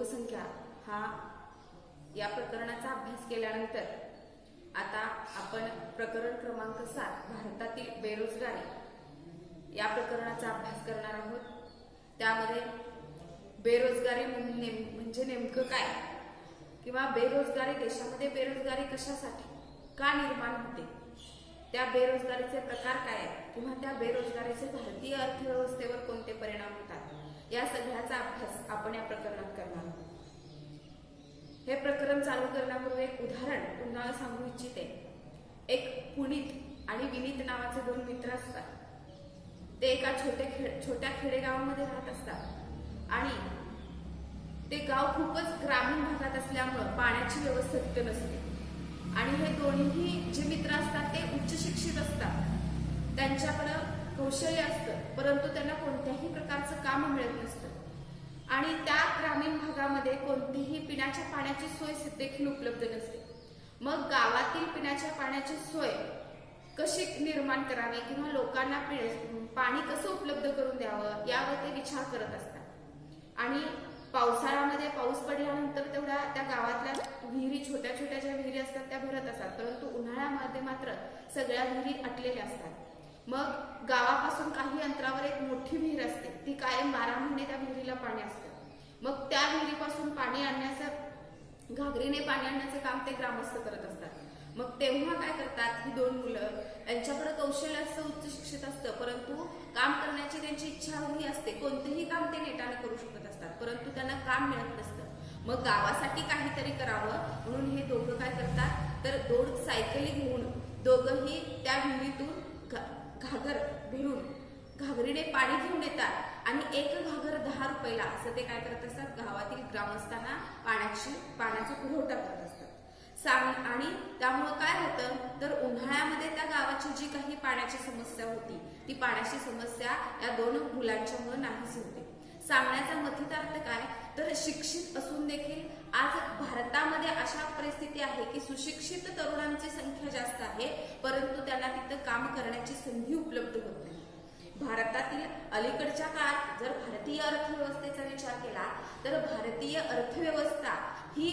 लोकसंख्या हा या प्रकरणाचा अभ्यास केल्यानंतर आता आपण प्रकरण क्रमांक 7 भारतातील बेरोजगारी या प्रकरणाचा अभ्यास करणार आहोत। त्यामध्ये बेरोजगारी म्हणजे नेमकं काय किंवा बेरोजगारी देशामध्ये बेरोजगारी कशासाठी का निर्माण होते, त्या बेरोजगारीचे प्रकार काय आहेत किंवा त्या बेरोजगारीचे भारतीय अर्थव्यवस्थेवर कोणते परिणाम होतात, या सगळ्याचा अभ्यास आपण या प्रकरणात करणार आहोत। हे प्रकरण चालू करण्यापूर्वी एक उदाहरण तुम्हाला सांगू इच्छिते। एक पुनीत आणि विनीत नावाचे दोन मित्र असतात। ते एका छोट्या खेडेगावामध्ये राहत असतात आणि ते गाव खूपच ग्रामीण भागात असल्यामुळे पाण्याची व्यवस्था तिथे नसते आणि हे दोन्ही जे मित्र असतात ते उच्च शिक्षित असतात, त्यांच्याकडे कौशल्य असतं, परंतु त्यांना कोणत्याही प्रकारचं काम मिळत नसतं आणि त्या ग्रामीण भागामध्ये कोणतीही पिण्याच्या पाण्याची सोय देखील उपलब्ध नसते। मग गावातील पिण्याच्या पाण्याची सोय कशी निर्माण करावी किंवा लोकांना पाणी कसं उपलब्ध करून द्यावं यावर ते विचार करत असतात। आणि पावसाळ्यामध्ये पाऊस पडल्यानंतर तेवढ्या त्या गावातल्या विहिरी छोट्या छोट्या ज्या विहिरी असतात त्या भरत असतात, परंतु उन्हाळ्यामध्ये मात्र सगळ्या विहिरी आटलेल्या असतात। मग गावापासून काही अंतरावर एक मोठी विहीर असते, ती कायम 12 महिने त्या विहिरीला पाणी असतं। मग त्या विहिरीपासून पाणी आणण्याचं घागरीने पाणी आणण्याचं काम ते ग्रामस्थ करत असतात। मग तेव्हा काय करतात, ही दोन मुलं यांच्याकडे कौशल्य असतं, उच्च शिक्षित असतं, परंतु काम करण्याची त्यांची इच्छाही असते, कोणतेही काम ते नेटाने करू शकत असतात, परंतु त्यांना काम मिळत नसतं। मग गावासाठी काहीतरी करावं म्हणून हे दोघं काय करतात, तर 2 सायकली घेऊन दोघंही त्या विहिरीतून घागर भरून घागरीने पाणी घेऊन येतात आणि एक घागर 10 रुपयाला असं ते काय करत असतात, गावातील ग्रामस्थांना पाण्याचा पुरवठा करत असतात। आणि त्यामुळे काय होतं, तर उन्हाळ्यामध्ये त्या गावाची जी काही पाण्याची समस्या होती ती पाण्याची समस्या या 2 मुलांच्यामुळे नाहीशी होते। सांगण्याचा मथितार्थ काय, तर शिक्षित असून देखील आज भारतामध्ये अशा परिस्थिती आहे की सुशिक्षित तरुणांची संख्या जास्त आहे, परंतु त्यांना तिथं काम करण्याची संधी उपलब्ध होत नाही। भारतातील अलीकडच्या काळात जर भारतीय अर्थव्यवस्थेचा विचार केला तर भारतीय अर्थव्यवस्था ही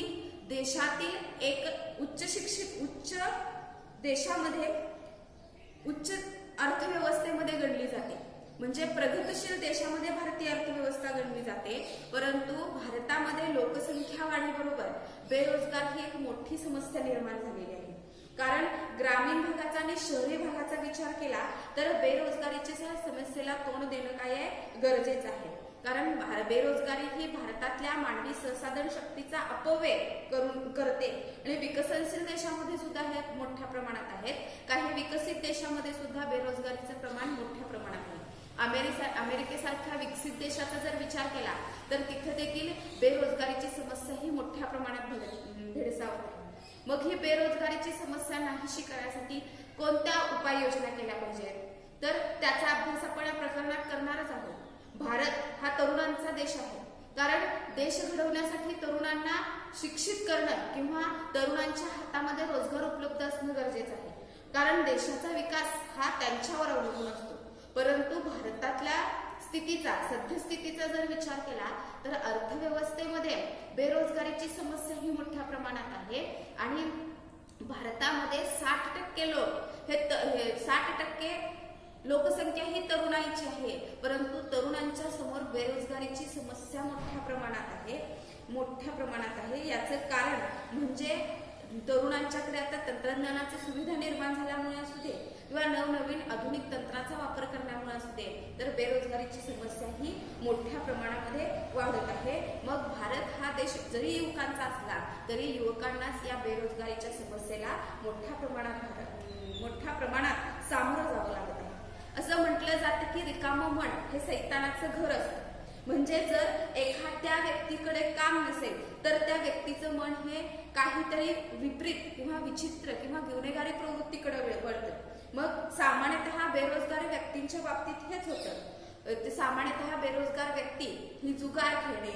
देशातील एक उच्च अर्थव्यवस्थेमध्ये गणली जाते, म्हणजे प्रगतशील देशामध्ये भारतीय अर्थव्यवस्था गणली जाते। परंतु भारतामध्ये लोकसंख्या वाढीबरोबर बेरोजगार ही एक मोठी समस्या निर्माण झालेली आहे। कारण ग्रामीण भागाचा आणि शहरी भागाचा विचार केला तर बेरोजगारीच्या समस्येला तोंड देणं काय आहे, गरजेचं आहे। कारण बेरोजगारी ही भारतातल्या मानवी संसाधन शक्तीचा अपव्यय करते आणि विकसनशील देशामध्ये सुद्धा हे मोठ्या प्रमाणात आहेत, काही विकसित देशामध्ये सुद्धा बेरोजगारीचं प्रमाण मोठ्या प्रमाणात आहे। अमेरिकेसारख्या विकसित देशाचा जर विचार केला तर तिथे देखील बेरोजगारीची समस्या ही मोठ्या प्रमाणात भेडसावत आहे। मग ही बेरोजगारीची समस्या नाहीशी करण्यासाठी कोणत्या उपाययोजना केल्या पाहिजेत, तर त्याचा अभ्यास आपण या प्रकरणात करणारच आहोत। भारत हा तरुणांचा देश आहे, कारण देश घडवण्यासाठी तरुणांना शिक्षित करणं किंवा तरुणांच्या हातामध्ये रोजगार उपलब्ध असणं गरजेचं आहे, कारण देशाचा विकास हा त्यांच्यावर अवलंबून असतो। परंतु भारतातल्या सद्यस्थितीचा जर विचार केला तर अर्थव्यवस्थेमध्ये बेरोजगारीची समस्या ही मोठ्या प्रमाणात आहे आणि भारतामध्ये 60% लोक हे 60% लोकसंख्या ही तरुणाईची आहे, परंतु तरुणांच्या समोर बेरोजगारीची समस्या मोठ्या प्रमाणात आहे। याचं कारण म्हणजे तरुणांच्याकडे आता तंत्रज्ञानाची सुविधा निर्माण झाल्यामुळे असू दे किंवा नवनवीन आधुनिक तंत्राचा वापर करण्यामुळे असू दे, तर बेरोजगारीची समस्या ही मोठ्या प्रमाणामध्ये वाढत आहे। मग भारत हा देश जरी युवकांचा असला तरी युवकांनाच या बेरोजगारीच्या समस्येला मोठ्या प्रमाणात सामोरं जावं लागत आहे। असं म्हटलं जातं की रिकामं मन हे सैतानाचं घर असतं, म्हणजे जर एखाद्या व्यक्तीकडे काम नसेल तर त्या व्यक्तीचं मन हे काहीतरी विपरीत किंवा विचित्र किंवा गुन्हेगारी प्रवृत्तीकडे वळतं। मग सामान्यतः बेरोजगार व्यक्तींच्या बाबतीत हेच होतं। सामान्यतः बेरोजगार व्यक्ती ही जुगार खेळणे,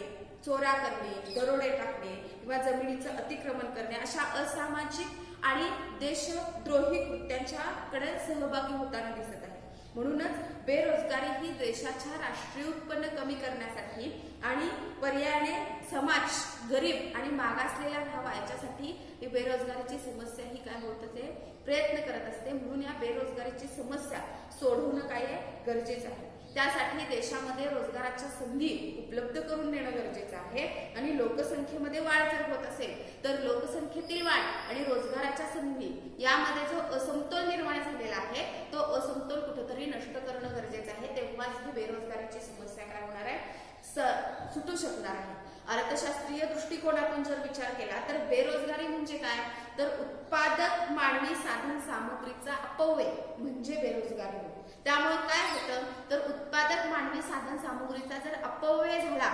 चोऱ्या करणे, दरोडे टाकणे किंवा जमिनीचं अतिक्रमण करणे अशा असामाजिक आणि देशद्रोही कृत्यांच्याकडे सहभागी होताना दिसत आहे। म्हणूनच बेरोजगारी ही देशाच्या राष्ट्रीय उत्पन्न कमी करण्यासाठी आणि पर्यायाने समाज गरीब आणि मागासलेला राहावा याच्यासाठी ही बेरोजगारीची समस्या ही काय होत असते, प्रयत्न करत असते. म्हणून या बेरोजगारीची समस्या सोडवणं काय गरजेचं आहे. त्यासाठी देशामध्ये रोजगाराच्या संधी उपलब्ध करून देणं गरजेचं आहे. आणि लोकसंख्येमध्ये वाढ जर होत असेल तर लोकसंख्येतील वाढ आणि रोजगाराच्या संधी यामध्ये जो असमतोल निर्माण झालेला आहे तो असमतोल कुठेतरी नष्ट करणं गरजेचं आहे. तेव्हाच ही बेरोजगारीची समस्या काय होणार आहे, सुटू शकणार आहे. अर्थशास्त्रीय दृष्टिकोनातून जर विचार केला तर बेरोजगारी म्हणजे काय, तर उत्पादक मानवी साधन सामग्रीचा अपव्यय म्हणजे बेरोजगारी होय. त्यामुळे काय होतं तर उत्पादक मानवी साधन सामग्रीचा जर अपव्यय झाला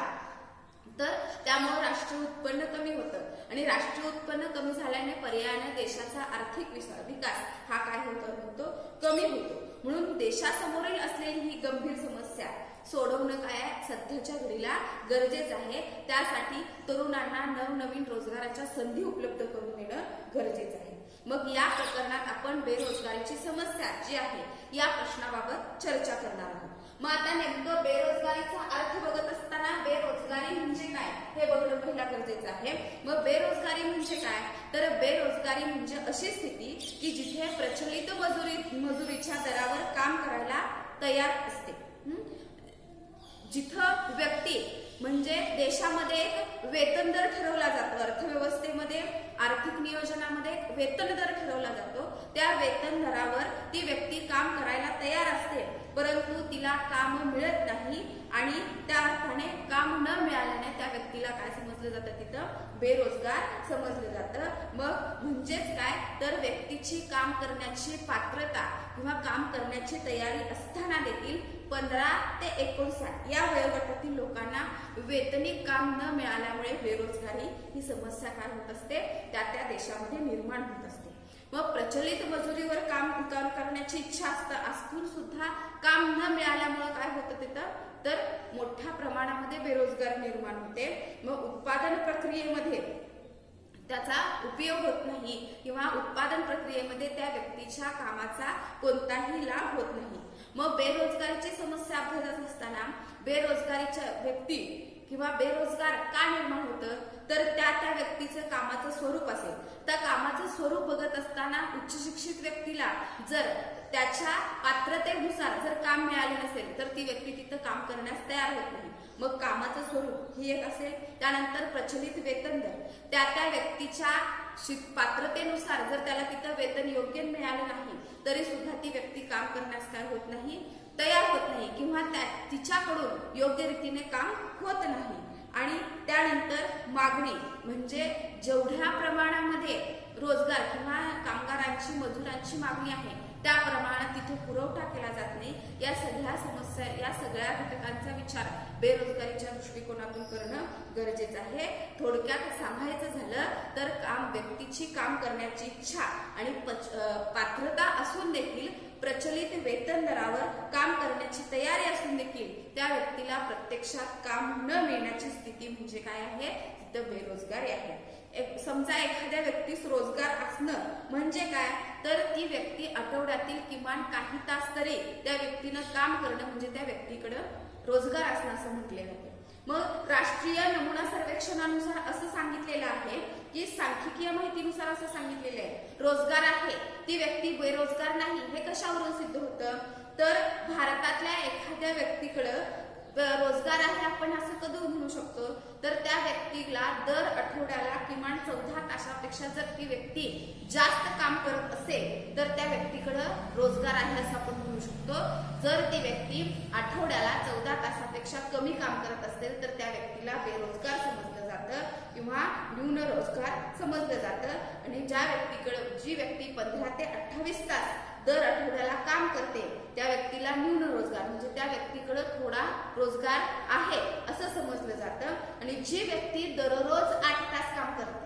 तर त्यामुळे राष्ट्रीय उत्पन्न कमी होतं आणि राष्ट्रीय उत्पन्न कमी झाल्याने पर्यायाने देशाचा आर्थिक विकास हा काय होतो, कमी होतो. म्हणून देशासमोरील असलेली ही गंभीर समस्या सोडवणं काय सध्याच्या घडीला गरजेचं आहे. त्यासाठी तरुणांना नवनवीन रोजगाराच्या संधी उपलब्ध करून देणं गरजेचं आहे. मग या प्रकरणात आपण बेरोजगारीची समस्या जी आहे या प्रश्नाबाबत चर्चा करणार आहोत. मग आता नेमकं बेरोजगारीचा अर्थ बघत असताना बेरोजगारी म्हणजे काय हे बघणं पहिला गरजेचं आहे. मग बेरोजगारी म्हणजे काय, तर बेरोजगारी म्हणजे अशी स्थिती की जिथे प्रचलित मजुरीच्या दरावर काम करायला तयार असते. जिथं व्यक्ती म्हणजे देशामध्ये एक वेतन दर ठरवला जातो, अर्थव्यवस्थेमध्ये आर्थिक नियोजनामध्ये वेतन दर ठरवला जातो. त्या वेतन दरावर ती व्यक्ती काम करायला तयार असते परंतु तिला काम मिळत नाही आणि त्या अर्थाने काम न मिळाल्याने त्या व्यक्तीला काय समजलं जातं, तिथं बेरोजगार समजलं जातं. मग म्हणजेच काय तर व्यक्तीची काम करण्याची पात्रता किंवा काम करण्याची तयारी असताना देखील 15 ते 59 या वयोगटातील लोकांना वेतनी काम न मिळाल्यामुळे बेरोजगारी ही समस्या काय होत असते, त्या देशामध्ये निर्माण होत असते. मग प्रचलित मजुरीवर काम करण्याची इच्छा असून सुद्धा काम न मिळाल्यामुळे काय होतं तिथं, तर मोठ्या प्रमाणामध्ये बेरोजगारी निर्माण होते. मग उत्पादन प्रक्रियेमध्ये त्याचा उपयोग होत नाही किंवा उत्पादन प्रक्रियेमध्ये त्या व्यक्तीच्या कामाचा कोणताही लाभ होत नाही. मग बेरोजगारीची समस्या अभ्यासत असताना बेरोजगारीच्या व्यक्ती किंवा बेरोजगार का निर्माण होतं, तर त्या व्यक्तीचं कामाचं स्वरूप असेल. त्या कामाचं स्वरूप बघत असताना उच्च शिक्षित व्यक्तीला जर त्याच्या पात्रतेनुसार जर काम मिळाले नसेल तर ती व्यक्ती तिथं काम करण्यास तयार होत नाही. मग कामाचं स्वरूप ही एक असेल. त्यानंतर प्रचलित वेतन दर, त्या व्यक्तीच्या पात्रतेनुसार जर त्याला तिथं वेतन योग्य मिळालं नाही तरी सुद्धा ती व्यक्ती काम करण्यास काय होत नाही, तयार होत नाही किंवा तिच्याकडून योग्य रीतीने काम होत नाही. आणि त्यानंतर मागणी म्हणजे जेवढ्या प्रमाणामध्ये रोजगार किंवा कामगारांची मजुरांची मागणी आहे त्या प्रमाणात तिथे पुरवठा केला जात नाही. या सगळ्या समस्या या सगळ्या घटकांचा विचार बेरोजगारीच्या दृष्टिकोनातून करणं गरजेचं आहे. थोडक्यात सांगायचं झालं तर व्यक्तीची काम करण्याची इच्छा आणि पात्रता असून देखील प्रचलित वेतन दरावर काम करण्याची तयारी असून देखील त्या व्यक्तीला प्रत्यक्षात काम न मिळण्याची स्थिती म्हणजे काय आहे, तिथं बेरोजगारी आहे. समजा एखाद्या व्यक्तीस रोजगार असणं म्हणजे काय, तर ती व्यक्ती आठवड्यातील किमान काही तास तरी त्या व्यक्तीनं काम करणं म्हणजे त्या व्यक्तीकडे रोजगार असणं असं म्हटले जाते. मग राष्ट्रीय नमुना सर्वेक्षणानुसार असं सांगितलेलं आहे की सांख्यिकीय माहितीनुसार असं सांगितलेलं आहे रोजगार आहे ती व्यक्ती बेरोजगार नाही. हे कशावरून सिद्ध होतं, तर भारतातल्या एखाद्या व्यक्तीकडं रोजगार आहे आपण असं कधी म्हणू शकतो, तर त्या व्यक्तीला दर आठवड्याला किमान 14 तासापेक्षा जर ती व्यक्ती जास्त काम करत असेल तर त्या व्यक्तीकडे रोजगार आहे असं आपण म्हणू शकतो. जर ती व्यक्ती आठवड्याला 14 तासापेक्षा कमी काम करत असेल तर त्या व्यक्तीला बेरोजगार समजलं जातं किंवा न्यून रोजगार समजलं जातं. आणि जी व्यक्ती 15 ते 28 तास दर आठवड्याला काम करते त्या व्यक्तीला न्यून रोजगार म्हणजे त्या व्यक्तीकडे थोडा रोजगार आहे असं समजलं जातं. आणि जी व्यक्ती दररोज 8 तास काम करते,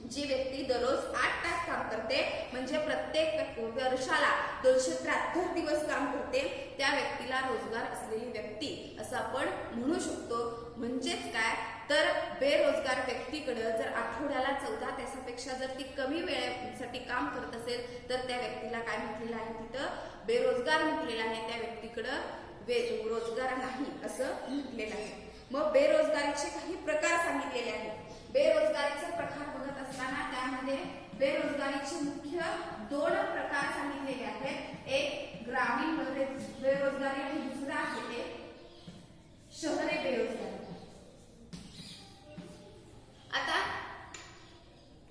जी व्यक्ती दररोज 8 तास काम करते म्हणजे प्रत्येक वर्षाला 273 दिवस काम करते त्या व्यक्तीला रोजगार असलेली व्यक्ती असं आपण म्हणू शकतो. म्हणजेच काय तर बेरोजगार व्यक्तीकडे जर आठवड्याला 14 तासापेक्षा जर ती कमी वेळेसाठी काम करत असेल तर त्या व्यक्तीला काय म्हटलेलं आहे, तिथं बेरोजगार म्हटलेलं आहे. त्या व्यक्तीकडं रोजगार नाही असं म्हटलेलं आहे. मग बेरोजगारीचे काही प्रकार सांगितलेले आहेत. बेरोजगारीचे प्रकार बघत असताना त्यामध्ये बेरोजगारीचे मुख्य 2 प्रकार सांगितलेले आहेत. एक ग्रामीण बेरोजगारी आणि दुसरा आहे ते शहरी बेरोजगारी. आता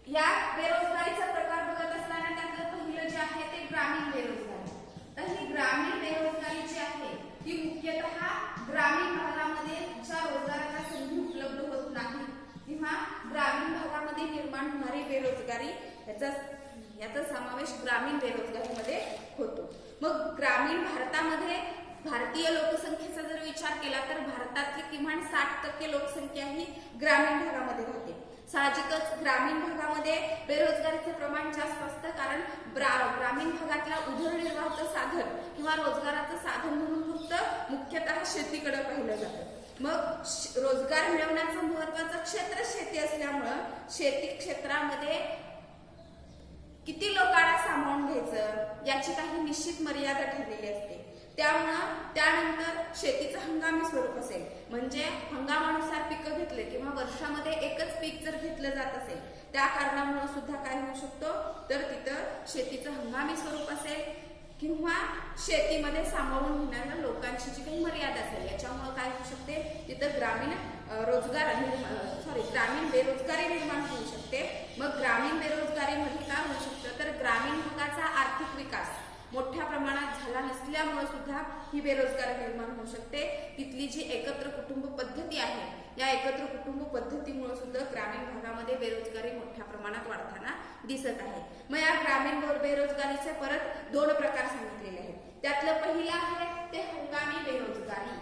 या बेरोजगारीचा प्रकार बघत असताना त्यातलं पहिलं जे आहे ते ग्रामीण बेरोजगारी. तर ही ग्रामीण बेरोजगारी जी आहे ती मुख्यतः ग्रामीण भागामध्ये ज्या रोजगाराला संधी उपलब्ध होत नाही किंवा ग्रामीण भागामध्ये निर्माण होणारी बेरोजगारी याचा समावेश ग्रामीण बेरोजगारीमध्ये होतो. मग ग्रामीण भारतामध्ये भारतीय लोकसंख्येचा जर विचार केला तर भारतातली किमान 60% लोकसंख्या ही ग्रामीण भागामध्ये राहते. साहजिकच ग्रामीण भागामध्ये बेरोजगारीचे प्रमाण जास्त असतं, कारण ग्रामीण भागातल्या उदरनिर्वाहाचं साधन किंवा रोजगाराचं साधन म्हणून फक्त मुख्यतः शेतीकडे पाहिलं जातं. मग रोजगार मिळवण्याचं महत्वाचं क्षेत्र शेती असल्यामुळं शेती क्षेत्रामध्ये किती लोकांना सामावून घ्यायचं याची काही निश्चित मर्यादा ठरलेली असते. त्यामुळं त्यानंतर शेतीचं हंगामी स्वरूप असेल, म्हणजे हंगामानुसार पिकं घेतले किंवा वर्षामध्ये एकच पीक जर घेतलं जात असेल त्या कारणामुळे सुद्धा काय होऊ शकतो तर तिथं शेतीचं हंगामी स्वरूप असेल किंवा शेतीमध्ये सामावून घेणाऱ्या लोकांची जी काही मर्यादा असेल याच्यामुळे काय होऊ शकते तिथं ग्रामीण बेरोजगारी निर्माण होऊ शकते. मग ग्रामीण बेरोजगारीमध्ये काय होऊ शकतं तर ग्रामीण भागाचा आर्थिक विकास मोठ्या प्रमाणात झाला नसल्यामुळे सुद्धा ही बेरोजगारी निर्माण होऊ शकते. तिथली जी एकत्र कुटुंब पद्धती आहे या एकत्र कुटुंब पद्धतीमुळे सुद्धा ग्रामीण भागामध्ये बेरोजगारी मोठ्या प्रमाणात वाढताना दिसत आहे. मग या ग्रामीण बेरोजगारीचे परत 2 प्रकार सांगितलेले आहेत. त्यातलं पहिलं आहे ते हंगामी बेरोजगारी.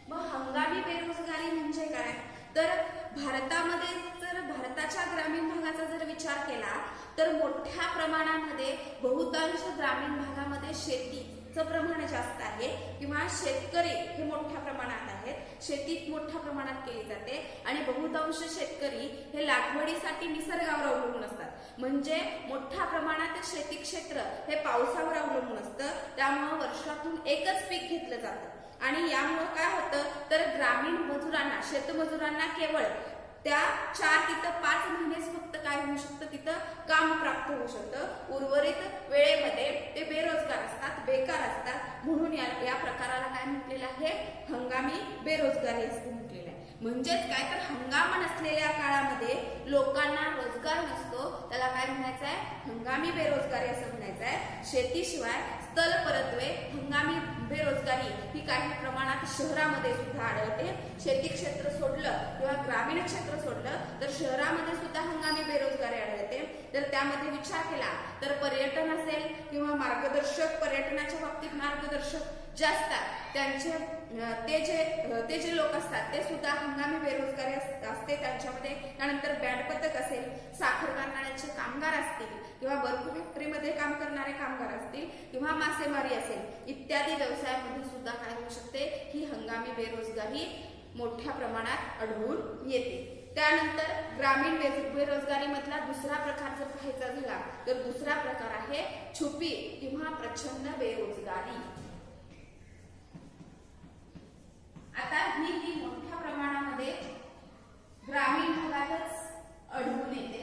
मग हंगामी बेरोजगारी म्हणजे काय तर भारतामध्ये जर भारताच्या ग्रामीण भागाचा जर विचार केला तर मोठ्या प्रमाणामध्ये बहुतांश ग्रामीण भागामध्ये शेतीचं प्रमाण जास्त आहे किंवा शेतकरी हे मोठ्या प्रमाणात आहेत. शेती मोठ्या प्रमाणात केली जाते आणि बहुतांश शेतकरी हे लागवडीसाठी निसर्गावर अवलंबून असतात. म्हणजे मोठ्या प्रमाणात शेती क्षेत्र हे पावसावर अवलंबून असतं. त्यामुळे वर्षातून एकच पीक घेतलं जातं आणि यामुळे काय होतं तर ग्रामीण मजुरांना शेतमजुरांना केवळ त्या 4 ते 5 महिनेच फक्त काय होऊ शकतं तिथं काम प्राप्त होऊ शकतं. उर्वरित वेळेमध्ये ते बेरोजगार असतात, बेकार असतात. म्हणून या प्रकाराला काय म्हटलेलं आहे हंगामी बेरोजगारी असं म्हटलेलं आहे. म्हणजेच काय तर हंगाम नसलेल्या काळामध्ये लोकांना रोजगार नसतो त्याला काय म्हणायचं आहे हंगामी बेरोजगारी असं म्हणायचं आहे. शेतीशिवाय स्थल परत्वे हंगामी बेरोजगारी ही काही प्रमाणात शहरामध्ये सुद्धा आढळते. शेती क्षेत्र सोडलं किंवा ग्रामीण क्षेत्र सोडलं तर शहरामध्ये सुद्धा हंगामी बेरोजगारी आढळते. तर त्यामध्ये विचार केला तर पर्यटन असेल किंवा मार्गदर्शक पर्यटनाच्या बाबतीत मार्गदर्शक जे असतात त्यांचे ते जे लोक असतात ते सुद्धा हंगामी बेरोजगारी असते त्यांच्यामध्ये. त्यानंतर बँडपथक असेल, साखर कारखान्याचे कामगार असतील किंवा बर्फ फॅक्टरीमध्ये काम करणारे कामगार असतील किंवा मासेमारी असेल इत्यादी व्यवसायामध्ये सुद्धा काय होऊ शकते ही हंगामी बेरोजगारी मोठ्या प्रमाणात आढळून येते. त्यानंतर ग्रामीण बेरोजगारी मधला दुसरा प्रकार जर पाहायचा झाला तर दुसरा प्रकार आहे छुपी किंवा प्रच्छन्न बेरोजगारी. आता ही मोठ्या प्रमाणामध्ये ग्रामीण भागातच आढळून येते.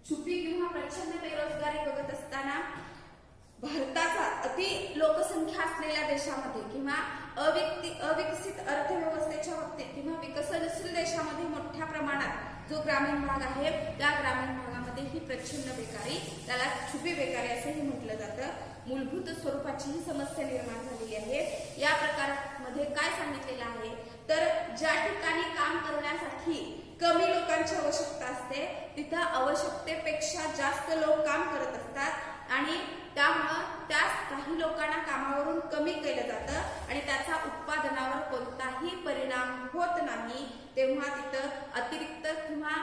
छुपी किंवा प्रच्छन्न बेरोजगारी बघत असताना भारताचा अति लोकसंख्या असलेल्या देशामध्ये किंवा अविकसित अर्थव्यवस्थेच्या बाबतीत किंवा विकसनशील देशामध्ये मोठ्या प्रमाणात जो ग्रामीण भाग आहे त्या ग्रामीण भागामध्ये ही प्रच्छन्न बेकारी त्याला छुपी बेकारी असंही म्हटलं जातं. मूलभूत स्वरूपाची ही समस्या निर्माण झालेली आहे. या प्रकारामध्ये काय सांगितलेलं आहे तर ज्या ठिकाणी काम करण्यासाठी कमी लोकांची आवश्यकता असते तिथं आवश्यकतेपेक्षा जास्त लोक काम करत असतात आणि त्यामुळं त्या काही लोकांना कामावरून कमी केलं जातं आणि त्याचा उत्पादनावर कोणताही तेव्हा तिथं अतिरिक्त किंवा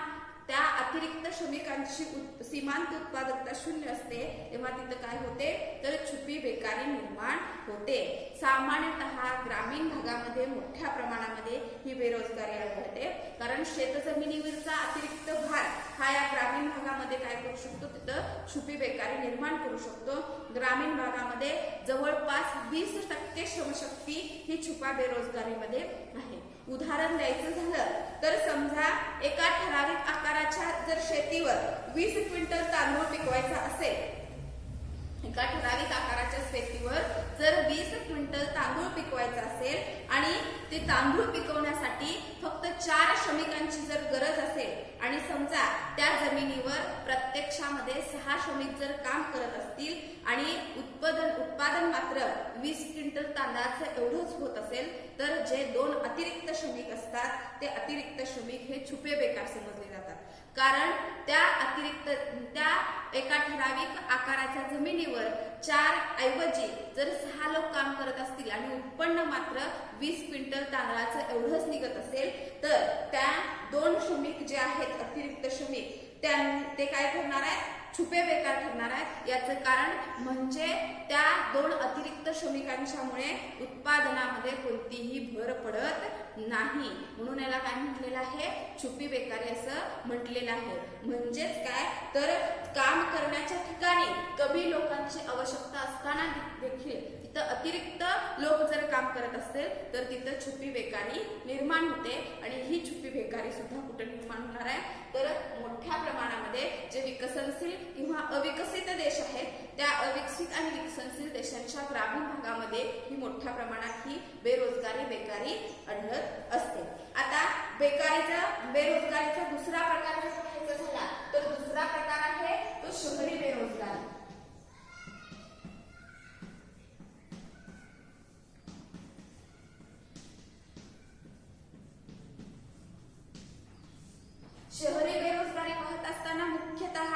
त्या अतिरिक्त श्रमिकांची सीमांत उत्पादकता शून्य असते, तेव्हा तिथं काय होते तर छुपी बेकारी निर्माण होते. सामान्यतः ग्रामीण भागामध्ये मोठ्या प्रमाणामध्ये ही बेरोजगारी आढळते, कारण शेतजमिनीवरचा अतिरिक्त भार हा या ग्रामीण भागामध्ये काय करू शकतो, तिथं छुपी बेकारी निर्माण करू शकतो. ग्रामीण भागामध्ये जवळपास 20% श्रमशक्ती ही छुपा बेरोजगारीमध्ये आहे. उदाहरण द्यायचं झालं तर समजा एका ठराविक आकाराच्या जर शेतीवर 20 क्विंटल तांदूळ पिकवायचा असेल, एका ठराविक आकाराच्या शेतीवर जर 20 क्विंटल तांदूळ पिकवायचा असेल आणि ते तांदूळ पिकवण्यासाठी फक्त 4 श्रमिकांची जर गरज असेल आणि समजा त्या जमिनीवर प्रत्यक्षामध्ये 6 श्रमिक जर काम करत असतील आणि उत्पादन मात्र 20 क्विंटल तांदळाचं एवढंच होत असेल, तर जे 2 अतिरिक्त श्रमिक असतात ते अतिरिक्त श्रमिक हे छुपे बेकार समजले जातात. कारण त्या एका ठराविक आकाराच्या जमिनीवर 4 ऐवजी जर 6 लोक काम करत असतील आणि उत्पन्न मात्र 20 क्विंटल तांदळाचं एवढंच निघत असेल, तर त्या 2 श्रमिक जे आहेत अतिरिक्त श्रमिक ते काय ठरणार आहेत, छुपे बेकार ठरणार आहेत. याचं कारण म्हणजे त्या 2 अतिरिक्त श्रमिकांच्यामुळे उत्पादनामध्ये कोणतीही भर पडत नाही, म्हणून याला काय म्हटलेलं आहे, छुपी बेकारी असं म्हटलेलं आहे. म्हणजेच काय तर काम करण्याच्या ठिकाणी कमी लोकांची आवश्यकता असताना देखील तिथं अतिरिक्त लोक जर काम करत असतील तर तिथं छुपी बेकारी निर्माण होते. आणि ही छुपी बेकारी सुद्धा कुठे निर्माण होणार आहे, तर मोठ्या प्रमाणामध्ये जे विकसनशील किंवा अविकसित देश आहेत त्या अविकसित आणि विकसनशील देशांच्या ग्रामीण भागामध्ये ही मोठ्या प्रमाणात ही बेरोजगारी आढळत असते. आता बेरोजगारीचा दुसरा प्रकार जर पाहायचा झाला तर दुसरा प्रकार आहे तो शहरी बेरोजगारी. शहरी बेरोजगारी पाहत असताना मुख्यतः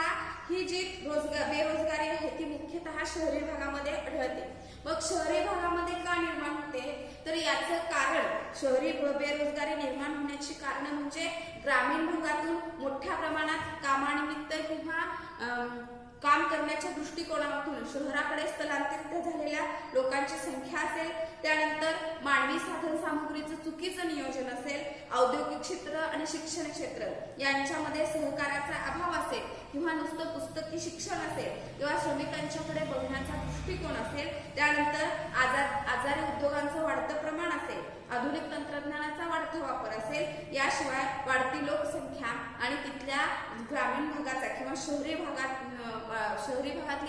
ही जी बेरोजगारी आहे ती मुख्यतः शहरी भागामध्ये आढळते. मग शहरी भागामध्ये का निर्माण होते, तर याचं कारण शहरी बेरोजगारी निर्माण होण्याची कारण म्हणजे ग्रामीण भागातून मोठ्या प्रमाणात कामानिमित्त किंवा काम करण्याच्या दृष्टिकोनातून शहराकडे स्थलांतरित झालेल्या लोकांची संख्या असेल, त्यानंतर मानवी साधन सामुग्रीचं चुकीचं नियोजन असेल, औद्योगिक क्षेत्र आणि शिक्षण क्षेत्र यांच्यामध्ये सहकार्याचा अभाव असेल, किंवा नुसतं पुस्तकी शिक्षण असेल, किंवा श्रमिकांच्याकडे बघण्याचा दृष्टिकोन असेल, त्यानंतर आजारी उद्योगांचं वाढतं प्रमाण असेल, आधुनिक तंत्रज्ञानाचा वाढता वापर असेल, याशिवाय वाढती लोकसंख्या आणि तिथल्या ग्रामीण भागाचा किंवा शहरी भागातली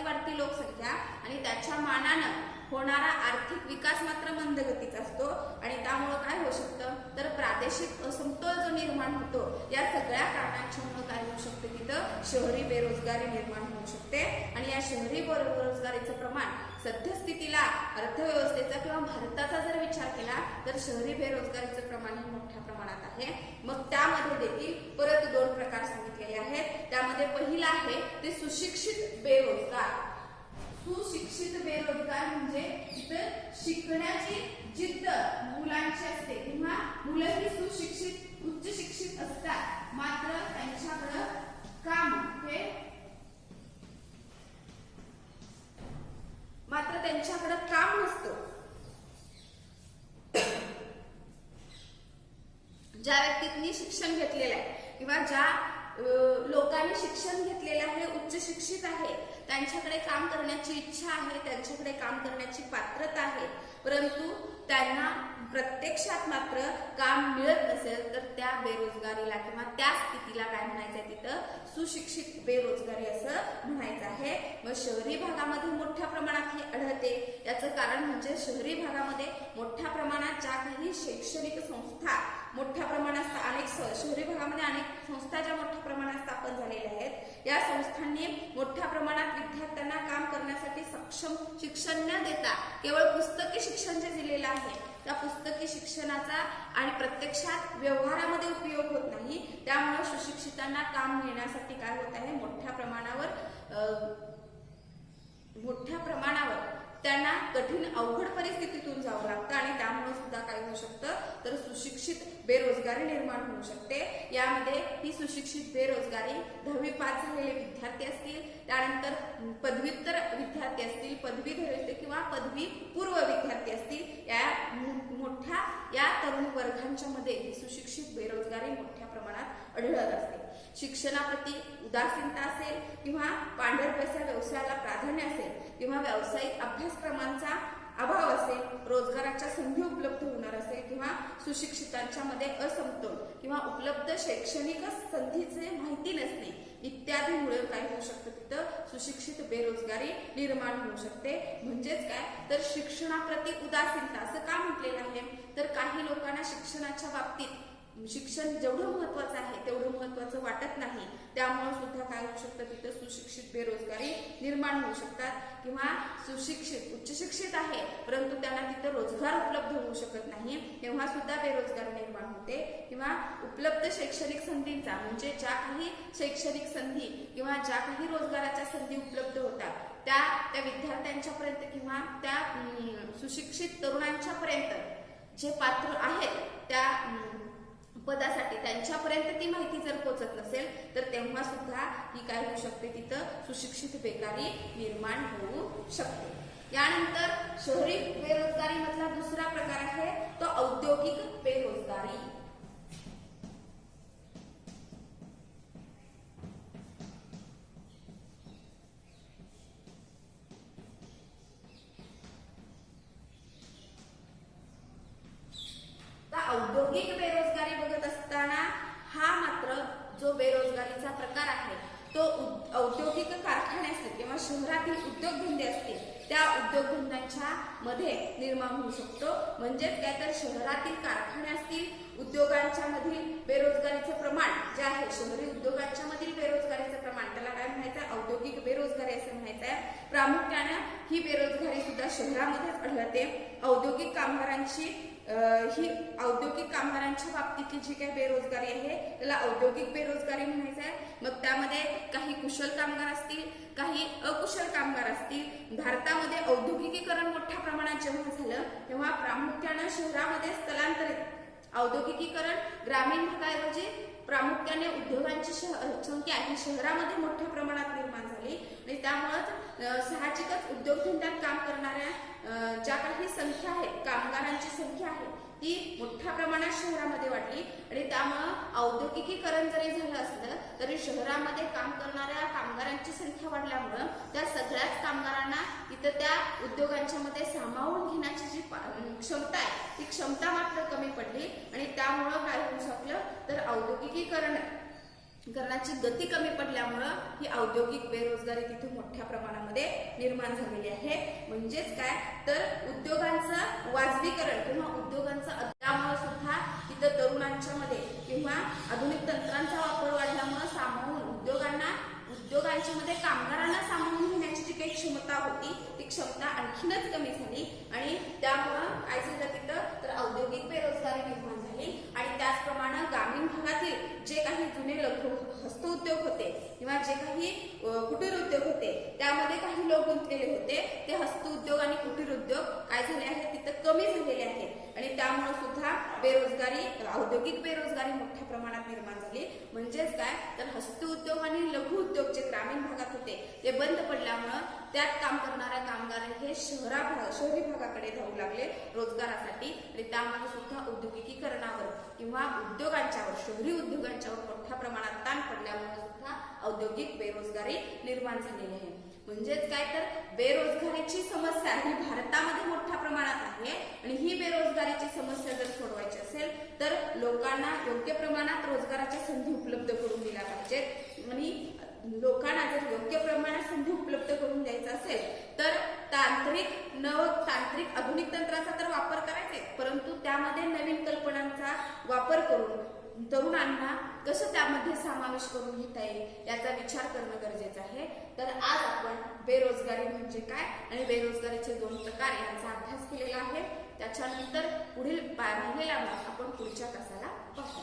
वाढती लोकसंख्या आणि त्याच्या मानानं होणारा आर्थिक विकास मात्र मंद गतीचा असतो. आणि त्यामुळे काय होऊ शकतं तर प्रादेशिक असमतोल जो निर्माण होतो, या सगळ्या कारणांच्यामुळे काय होऊ शकते, तिथं शहरी बेरोजगारी निर्माण होऊ शकते. आणि या शहरी बेरोजगारीचं प्रमाण सद्यस्थितीला अर्थव्यवस्थेचा किंवा भारताचा जर विचार केला तर शहरी बेरोजगारीचं प्रमाण हे मोठ्या प्रमाणात आहे. मग त्यामध्ये देखील परत 2 प्रकार सांगितलेले आहेत. त्यामध्ये पहिला आहे ते सुशिक्षित बेरोजगार. सुशिक्षित बेरोजगार म्हणजे तिथं शिकण्याची जिद्द मुलांची असते किंवा मुलंही सुशिक्षित उच्च शिक्षित असतात, मात्र त्यांच्याकडे काम नसतं. ज्या व्यक्तींनी शिक्षण घेतलेलं आहे किंवा ज्या लोकांनी शिक्षण घेतलेलं आहे, उच्च शिक्षित आहे, त्यांच्याकडे काम करण्याची इच्छा आहे, त्यांच्याकडे काम करण्याची पात्रता आहे, परंतु त्यांना प्रत्यक्षात मात्र काम मिळत नसेल तर त्या बेरोजगारीला किंवा त्या स्थितीला काय म्हणायचंय, तिथं सुशिक्षित बेरोजगारी असं म्हणायचं आहे. मग शहरी भागामध्ये मोठ्या प्रमाणात हे आढळते. याचं कारण म्हणजे शहरी भागामध्ये मोठ्या प्रमाणात ज्या काही शैक्षणिक संस्था मोठ्या प्रमाणात शहरी भागामध्ये अनेक संस्था ज्या मोठ्या प्रमाणात स्थापन झालेल्या आहेत, या संस्थांनी मोठ्या प्रमाणात विद्यार्थ्यांना काम करण्यासाठी सक्षम शिक्षण न देता केवळ पुस्तकी शिक्षण जे दिलेलं आहे, त्या पुस्तकी शिक्षणाचा आणि प्रत्यक्षात व्यवहारामध्ये उपयोग होत नाही. त्यामुळे सुशिक्षितांना काम मिळण्यासाठी काय होत आहे, मोठ्या प्रमाणावर त्यांना कठीण अवघड परिस्थितीतून जावं लागतं. आणि त्यामुळे सुद्धा काय होऊ शकतं तर सुशिक्षित सुशिक्षित बेरोजगारी निर्माण होऊ शकते। यामध्ये ही सुशिक्षित बेरोजगारी 10वी पास झालेले विद्यार्थी असतील, त्यानंतर पदव्युत्तर विद्यार्थी असतील, पदवीधर किंवा पदवी पूर्व विद्यार्थी असतील, या मोठ्या या तरुण वर्गांच्या मध्ये ही सुशिक्षित बेरोजगारी मोठ्या प्रमाणात आढळत असते। शिक्षणाप्रती उदासीनता असेल किंवा पांढरपेशा व्यवसायाला प्राधान्य असेल किंवा व्यावसायिक अभ्यासक्रमांचा अभाव असेल, रोजगाराच्या संधी उपलब्ध होणार असेल किंवा सुशिक्षितांच्या मध्ये असमतोल किंवा उपलब्ध शैक्षणिक संधीचे माहिती नसणे इत्यादीमुळे काय होऊ शकतं, तिथं सुशिक्षित बेरोजगारी निर्माण होऊ शकते। म्हणजेच काय तर शिक्षणाप्रती उदासीनता असं का म्हटलेलं आहे, तर काही लोकांना शिक्षणाच्या बाबतीत शिक्षण जेवढं महत्वाचं आहे तेवढं महत्वाचं वाटत नाही, त्यामुळे सुद्धा काय होऊ शकतं, तिथं सुशिक्षित बेरोजगारी निर्माण होऊ शकतात। किंवा सुशिक्षित उच्च शिक्षित आहे परंतु त्यांना तिथं रोजगार उपलब्ध होऊ शकत नाही, तेव्हा सुद्धा बेरोजगारी निर्माण होते। किंवा उपलब्ध शैक्षणिक संधींचा म्हणजे ज्या काही शैक्षणिक संधी किंवा ज्या काही रोजगाराच्या संधी उपलब्ध होतात त्या विद्यार्थ्यांच्या पर्यंत किंवा त्या सुशिक्षित तरुणांच्या पर्यंत जे पात्र आहेत त्या पदासाठी त्यांच्यापर्यंत ती माहिती जर पोहोचत नसेल तर तेव्हा सुद्धा ही काय होऊ शकते, तिथं सुशिक्षित बेकारी निर्माण होऊ शकते। यानंतर शहरी बेरोजगारी मधला दुसरा प्रकार आहे तो औद्योगिक बेरोजगारी। औद्योगिक बेरोजगारी बघत असताना हा मात्र जो बेरोजगारीचा प्रकार आहे तो औद्योगिक कारखाने असतील किंवा शहरातील उद्योगधंदे असतील त्या उद्योगधंद्यांच्या मध्ये निर्माण होऊ शकतो। म्हणजेच काय तर शहरातील कारखाने असतील, उद्योगांच्या मधील बेरोजगारीचं प्रमाण जे आहे, शहरी उद्योगांच्या मधील बेरोजगारीचं प्रमाण त्याला काय म्हणायचं, औद्योगिक बेरोजगारी असं म्हणायचं आहे। प्रामुख्याने ही बेरोजगारी सुद्धा शहरामध्येच आढळते। औद्योगिक कामगारांची ही औद्योगिक कामगारांच्या बाबतीतली जी काही बेरोजगारी आहे त्याला औद्योगिक बेरोजगारी म्हणायचं आहे। मग त्यामध्ये काही कुशल कामगार असतील, काही अकुशल कामगार असतील। भारतामध्ये औद्योगिकीकरण मोठ्या प्रमाणात जेव्हा झालं तेव्हा प्रामुख्याने शहरामध्ये स्थलांतरित औद्योगिकीकरण ग्रामीण भागाऐवजी प्रामुख्याने उद्योगांची संख्या ही शहरामध्ये मोठ्या प्रमाणात निर्माण झाली आणि त्यामुळे साहजिकच उद्योगधंद्यात काम करणाऱ्या ज्या काही संख्या आहे, कामगारांची संख्या आहे ती मोठ्या प्रमाणात शहरामध्ये वाढली आणि त्यामुळे औद्योगिकीकरण जरी झालं असलं तरी शहरामध्ये काम करणाऱ्या कामगारांची संख्या वाढल्यामुळे त्या सगळ्याच कामगारांना तिथं त्या उद्योगांच्या मध्ये सामावून घेण्याची जी क्षमता आहे ती क्षमता मात्र कमी पडली आणि त्यामुळे काय होऊ शकलं तर औद्योगिकीकरणाची गती कमी पडल्यामुळं ही औद्योगिक बेरोजगारी तिथे मोठ्या प्रमाणामध्ये निर्माण झालेली आहे। म्हणजेच काय तर उद्योगांचं वाजवीकरण किंवा उद्योगांचं त्यामुळे सुद्धा तिथं तरुणांच्या मध्ये किंवा आधुनिक तंत्रांचा वापर वाढल्यामुळे सामावून उद्योगांच्या मध्ये कामगारांना सामावून घेण्याची जी काही क्षमता होती ती क्षमता आणखीनच कमी झाली आणि त्यामुळं काय झालं तिथं तर औद्योगिक बेरोजगारी निर्माण झाली। आणि त्याचप्रमाणे ग्रामीण भागातील जे काही जुने लघु हस्तउद्योग होते किंवा जे काही कुटीर उद्योग होते त्यामध्ये काही लोक गुंतलेले होते, ते हस्तउद्योग आणि कुटीर उद्योग काय झाले आहेत तिथं कमी झालेले आहेत आणि त्यामुळे सुद्धा बेरोजगारी औद्योगिक बेरोजगारी मोठ्या प्रमाणात निर्माण झाली। म्हणजेच काय तर हस्तउद्योग आणि लघु उद्योग जे ग्रामीण भागात होते ते बंद पडल्यामुळे त्यात काम करणाऱ्या कामगार हे शहरी भागाकडे जाऊ लागले रोजगारासाठी आणि त्यामुळे सुद्धा औद्योगिकीकरणावर किंवा उद्योगांच्यावर शहरी उद्योगांच्यावर मोठ्या प्रमाणात ताण पडल्यामुळे सुद्धा औद्योगिक बेरोजगारी निर्माण झालेली आहे। म्हणजेच काय तर बेरोजगारीची समस्या ही भारतामध्ये मोठ्या प्रमाणात आहे आणि ही बेरोजगारीची समस्या जर सोडवायची असेल तर लोकांना योग्य प्रमाणात रोजगाराच्या संधी उपलब्ध करून दिल्या पाहिजेत आणि लोकांना जर योग्य प्रमाणात संधी उपलब्ध करून द्यायचा असेल तर तांत्रिक आधुनिक तंत्राचा तर वापर करायचे, परंतु त्यामध्ये नवीन कल्पनांचा वापर करून तरुणांना कसं त्यामध्ये समावेश करून घेता येईल याचा विचार करणं गरजेचं आहे। तर आज आपण बेरोजगारी म्हणजे काय आणि बेरोजगारीचे 2 प्रकार यांचा अभ्यास केलेला आहे। त्याच्यानंतर पुढील राहिलेला भाग आपण पुढच्या तासाला पाहू।